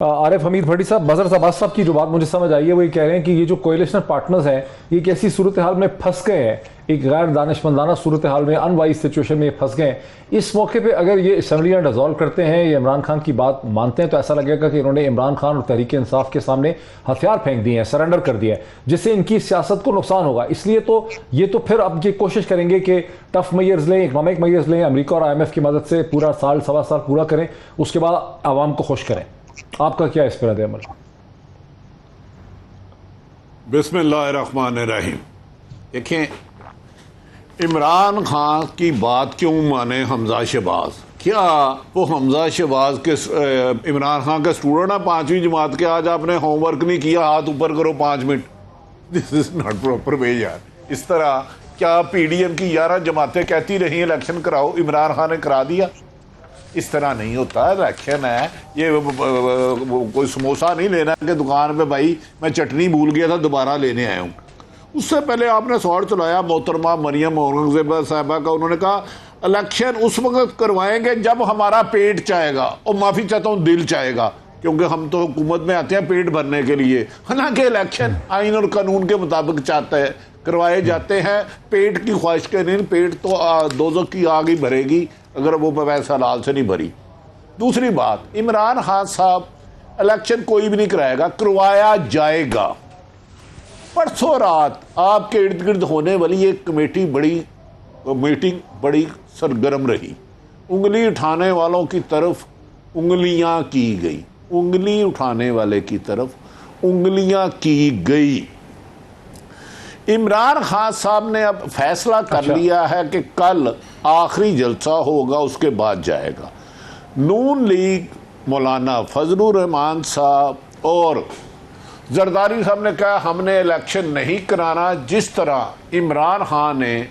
आरिफ हमीद भट्टी साहब, बजर अब्बास साहब की जो बात मुझे समझ आई है वो ये कह रहे हैं कि ये जो कोएलिशन पार्टनर्स हैं ये एक ऐसी सूरत हाल में फंस गए हैं, एक गैर दानिशमंदाना सूरत हाल में, अनवाइज सिचुएशन में फंस गए हैं। इस मौके पे अगर ये असम्बलियाँ डिजॉल्व करते हैं, ये इमरान खान की बात मानते हैं, तो ऐसा लगेगा कि इन्होंने इमरान खान और तहरीक इंसाफ के सामने हथियार फेंक दिए हैं, सरेंडर कर दिया है, जिससे इनकी सियासत को नुकसान होगा। इसलिए तो ये तो फिर अब ये कोशिश करेंगे कि टफ मेजर्स लें, इकनॉमिक मेजर्स लें, अमरीका और IMF की मदद से पूरा साल सवा साल पूरा करें, उसके बाद आवाम को खुश करें। आपका क्या इस पर रद्द-ए-अमल? बिस्मिल्लाहिर्रहमानिर्रहीम। देखें, इमरान खान की बात क्यों माने हमजा शहबाज? क्या वो हमजा शहबाज के इमरान खान के स्टूडेंट है 5वीं जमात के? आज आपने होमवर्क नहीं किया, हाथ ऊपर करो 5 minute. This is not proper way यार। इस तरह क्या PDM की 11 जमातें कहती रही इलेक्शन कराओ, इमरान खान ने करा दिया? इस तरह नहीं होता। इलेक्शन है, ये कोई समोसा नहीं लेना कि दुकान पे भाई मैं चटनी भूल गया था दोबारा लेने आया हूँ। उससे पहले आपने सवाल चलाया मोहतरमा मरियम औरंगजेब साहबा का। उन्होंने कहा इलेक्शन उस वक्त करवाएंगे जब हमारा पेट चाहेगा, और माफ़ी चाहता हूँ दिल चाहेगा, क्योंकि हम तो हुकूमत में आते हैं पेट भरने के लिए। हालांकि इलेक्शन आइन और कानून के मुताबिक चाहते हैं करवाए जाते हैं, पेट की ख्वाहिश के नहीं। पेट तो दोज़ख की आग ही भरेगी अगर वो वैसा लाल से नहीं भरी। दूसरी बात, इमरान खान साहब इलेक्शन कोई भी नहीं कराएगा, करवाया जाएगा। परसों रात आपके इर्द गिर्द होने वाली एक मीटिंग बड़ी सरगर्म रही। उंगली उठाने वालों की तरफ उंगलियां की गई, उंगली उठाने वाले की तरफ उंगलियां की गई। इमरान खान साहब ने अब फैसला कर लिया है कि कल आखिरी जलसा होगा, उसके बाद जाएगा। नून लीग मौलाना फजलुर रहमान साहब और जरदारी साहब ने कहा हमने इलेक्शन नहीं कराना। जिस तरह इमरान खान ने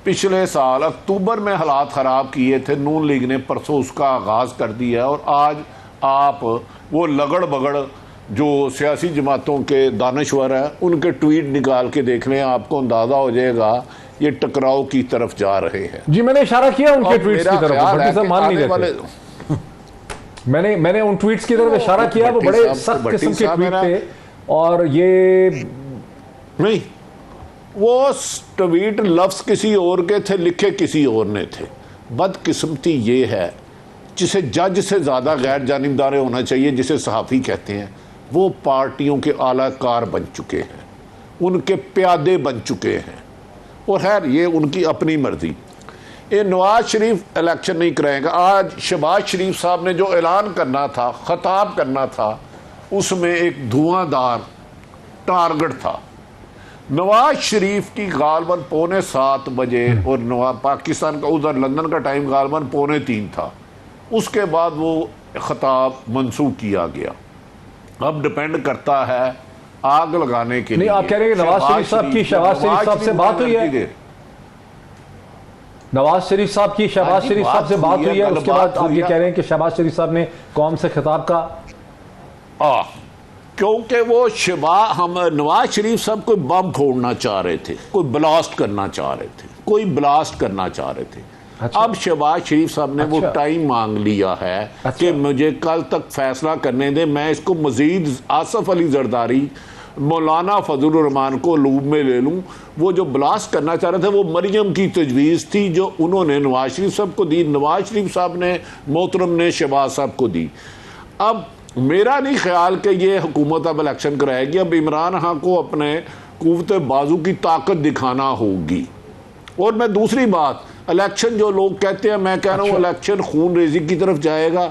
पिछले साल अक्टूबर में हालात ख़राब किए थे, नून लीग ने परसों उसका आगाज़ कर दिया। और आज आप वो लगड़ बगड़ जो सियासी जमातों के दानश्वर हैं उनके ट्वीट निकाल के देख लें, आपको अंदाज़ा हो जाएगा ये टकराव की तरफ जा रहे हैं। जी, मैंने इशारा किया उनके ट्वीट्स की तरफ, भट्टी साहब मान नहीं रहे। मैंने उन ट्वीट्स की तरफ इशारा किया, वो बड़े सख्त किस्म के ट्वीट थे। और ये नहीं, वो ट्वीट लफ्ज़ किसी और के थे, लिखे किसी और ने थे। बदकिस्मती ये है, जिसे जज से ज़्यादा गैर जानिबदार होना चाहिए, जिसे सहाफ़ी कहते हैं, वो पार्टियों के आलाकार बन चुके हैं, उनके प्यादे बन चुके हैं। और खैर ये उनकी अपनी मर्जी। ये नवाज शरीफ इलेक्शन नहीं कराएगा। आज शहबाज शरीफ साहब ने जो ऐलान करना था, खताब करना था, उसमें एक धुआंधार टारगेट था। नवाज शरीफ की गालबन 6:45 बजे और पाकिस्तान का उधर लंदन का टाइम गालबन 2:45 था। उसके बाद वो खताब मंसूख किया गया। अब डिपेंड करता है आग लगाने के लिए। नहीं, आप कह रहे हैं नवाज शरीफ साहब की शहबाज शरीफ साहब से बात हुई है? नवाज शरीफ साहब की शहबाज शरीफ साहब से बात हुई है, उसके बाद आप ये कह रहे हैं कि शहबाज शरीफ साहब ने कौम से खिताब का? क्योंकि वो हम नवाज शरीफ साहब कोई बम फोड़ना चाह रहे थे, कोई ब्लास्ट करना चाह रहे थे, कोई ब्लास्ट करना चाह रहे थे। अच्छा। अब शहबाज शरीफ साहब ने वो टाइम मांग लिया है कि मुझे कल तक फैसला करने दे, मैं इसको मजीद आसफ अली जरदारी, मौलाना फजलुर रहमान को लूब में ले लूँ। वो जो ब्लास्ट करना चाह रहे थे वो मरियम की तजवीज़ थी जो उन्होंने नवाज शरीफ साहब को दी, नवाज शरीफ साहब ने मोहतरम ने शहबाज साहब को दी। अब मेरा नहीं ख्याल कि ये हुकूमत अब इलेक्शन कराएगी। अब इमरान खान को अपने कुव्वत बाजू की ताकत दिखाना होगी। और मैं दूसरी बात, इलेक्शन जो लोग कहते हैं, मैं कह रहा हूँ इलेक्शन खून रेजी की तरफ जाएगा।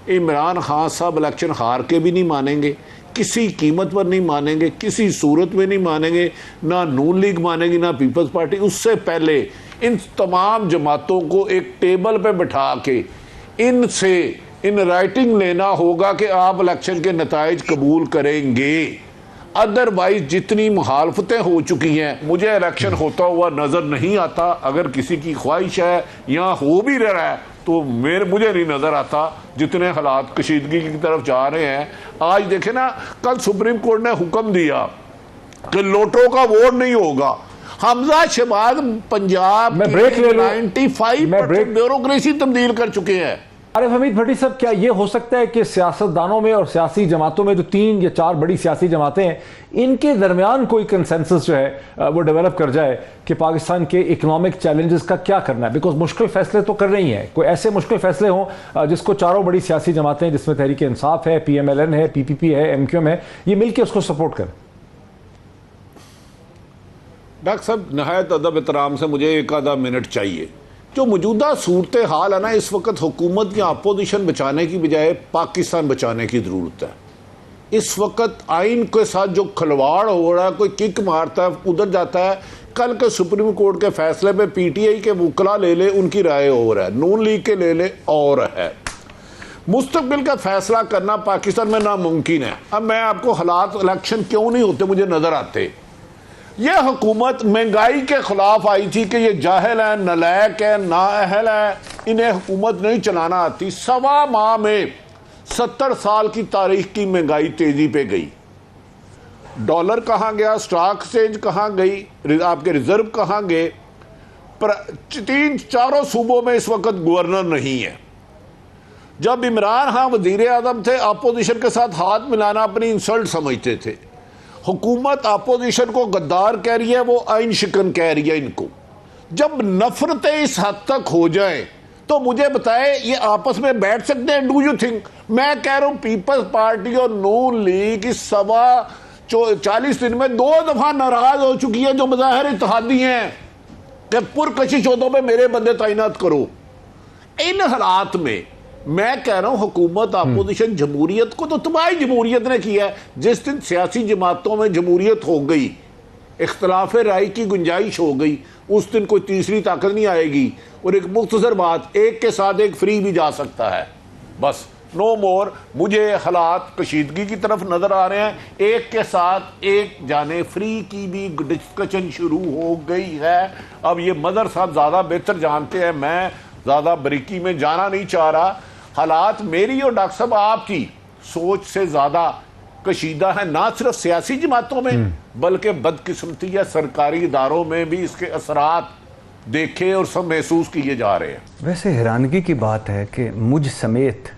इमरान खान साहब इलेक्शन हार के भी नहीं मानेंगे, किसी कीमत पर नहीं मानेंगे, किसी सूरत में नहीं मानेंगे, ना नून लीग मानेगी ना पीपल्स पार्टी। उससे पहले इन तमाम जमातों को एक टेबल पे बिठा के इनसे इन राइटिंग लेना होगा कि आप इलेक्शन के नताइज कबूल करेंगे। अदरवाइज जितनी मुखालफतें हो चुकी हैं, मुझे इलेक्शन होता हुआ नज़र नहीं आता। अगर किसी की ख्वाहिश है या हो भी रहा है तो मुझे नहीं नज़र आता जितने हालात कशीदगी की तरफ जा रहे हैं। आज देखें ना, कल सुप्रीम कोर्ट ने हुक्म दिया कि लोटो का वोट नहीं होगा। हमजा शहबाज पंजाब में ब्रेक ले लो, 95% ब्यूरोक्रेसी तब्दील कर चुके हैं। अरे हमीद भट्टी साहब, क्या ये हो सकता है कि सियासतदानों में और सियासी जमातों में जो 3 या 4 बड़ी सियासी जमातें हैं, इनके दरमियान कोई कंसेंसस जो है वो डेवलप कर जाए कि पाकिस्तान के इकोनॉमिक चैलेंजेस का क्या करना है? बिकॉज मुश्किल फैसले तो कर रही हैं, कोई ऐसे मुश्किल फैसले हों जिसको चारों बड़ी सियासी जमातें, जिसमें तहरीक इंसाफ है, PMLN है, PPP है, MQM है, ये मिलकर उसको सपोर्ट करें। डॉक्टर साहब, नहायत अदब एहतराम से मुझे एक आधा मिनट चाहिए। जो मौजूदा सूरत हाल है ना, इस वक्त हुकूमत या अपोजिशन बचाने की बजाय पाकिस्तान बचाने की ज़रूरत है। इस वक्त आइन के साथ जो खिलवाड़ हो रहा है, कोई किक मारता है उधर जाता है, कल के सुप्रीम कोर्ट के फैसले पे PTI के वकला ले ले, उनकी राय और है, नून लीग के ले ले और है। मुस्तकबिल का फैसला करना पाकिस्तान में नामुमकिन है। अब मैं आपको हालात इलेक्शन क्यों नहीं होते मुझे नज़र आते। यह हुकूमत महंगाई के खिलाफ आई थी कि ये जाहिल है, नलायक है, नाअहल है, इन्हें हुकूमत नहीं चलाना आती। 1.25 माह में 70 साल की तारीख की महंगाई तेजी पे गई। डॉलर कहाँ गया, स्टॉक एक्सचेंज कहाँ गई, आपके रिजर्व कहाँ गए। 3-4 सूबों में इस वक्त गवर्नर नहीं है। जब इमरान खान वजीर आजम थे, अपोजिशन के साथ हाथ मिलाना अपनी इंसल्ट समझते थे। हुकूमत अपोजिशन को गद्दार कह रही है, वो आइन शिकन कह रही है इनको। जब नफरतें इस हद तक हो जाएं तो मुझे बताएं, ये आपस में बैठ सकते हैं? Do you think? मैं कह रहा हूं पीपल्स पार्टी और नून लीग इस 40 दिन में 2 दफा नाराज हो चुकी है, जो मज़ाहिर इत्तेहादी हैं कि पुरकशिश ओहदों पे मेरे बंदे तैनात करो। इन हालात में मैं कह रहा हूं हुकूमत अपोजिशन जमहूरियत को तो तबाही जमहूरियत ने किया है। जिस दिन सियासी जमातों में जमहूरियत हो गई, इख्तलाफ राय की गुंजाइश हो गई, उस दिन कोई तीसरी ताकत नहीं आएगी। और एक मुख्तसर बात, एक के साथ एक फ्री भी जा सकता है, बस, नो मोर। मुझे हालात कशीदगी की तरफ नजर आ रहे हैं, एक के साथ एक जाने फ्री की भी डिस्कशन शुरू हो गई है। अब ये मदर साहब ज़्यादा बेहतर जानते हैं, मैं ज़्यादा बारीकी में जाना नहीं चाह रहा। हालात मेरी और डॉक्टर साहब आपकी सोच से ज़्यादा कशीदा है, ना सिर्फ सियासी जमातों में बल्कि बदकिस्मती या सरकारी इदारों में भी इसके असरात देखे और सब महसूस किए जा रहे हैं। वैसे हैरानगी की बात है कि मुझ समेत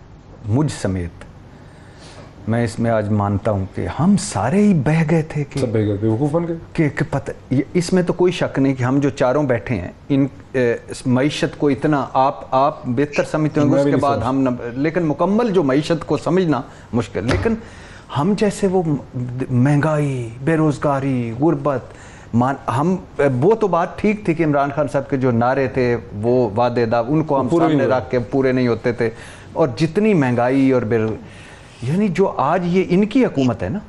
मैं इसमें आज मानता हूं कि हम सारे ही बह गए थे कि सब बह गए, बेवकूफ बन गए कि पता, इसमें तो कोई शक नहीं कि हम जो चारों बैठे हैं इन मईशत को इतना आप बेहतर समझते होंगे, उसके बाद हम लेकिन मुकम्मल जो मईशत को समझना मुश्किल। लेकिन हम जैसे वो महंगाई, बेरोज़गारी, गुर्बत, हम वो तो बात ठीक थी कि इमरान खान साहब के जो नारे थे वो वादेदा, उनको हम सामने रख के पूरे नहीं होते थे। और जितनी महंगाई और यानी जो आज ये इनकी हुकूमत है ना,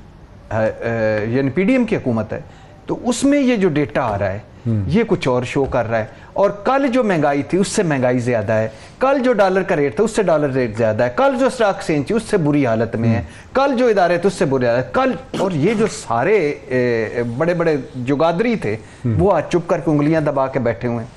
यानी PDM की हुकूमत है, तो उसमें ये जो डेटा आ रहा है ये कुछ और शो कर रहा है। और कल जो महंगाई थी उससे महंगाई ज्यादा है, कल जो डॉलर का रेट था उससे डॉलर रेट ज्यादा है, कल जो स्टॉक एक्सचेंज थी उससे बुरी हालत में है, कल जो इदारे थे उससे बुरी हालत कल। और ये जो सारे बड़े बड़े जुगादरी थे वो आज चुप करके उंगलियां दबा के बैठे हुए हैं।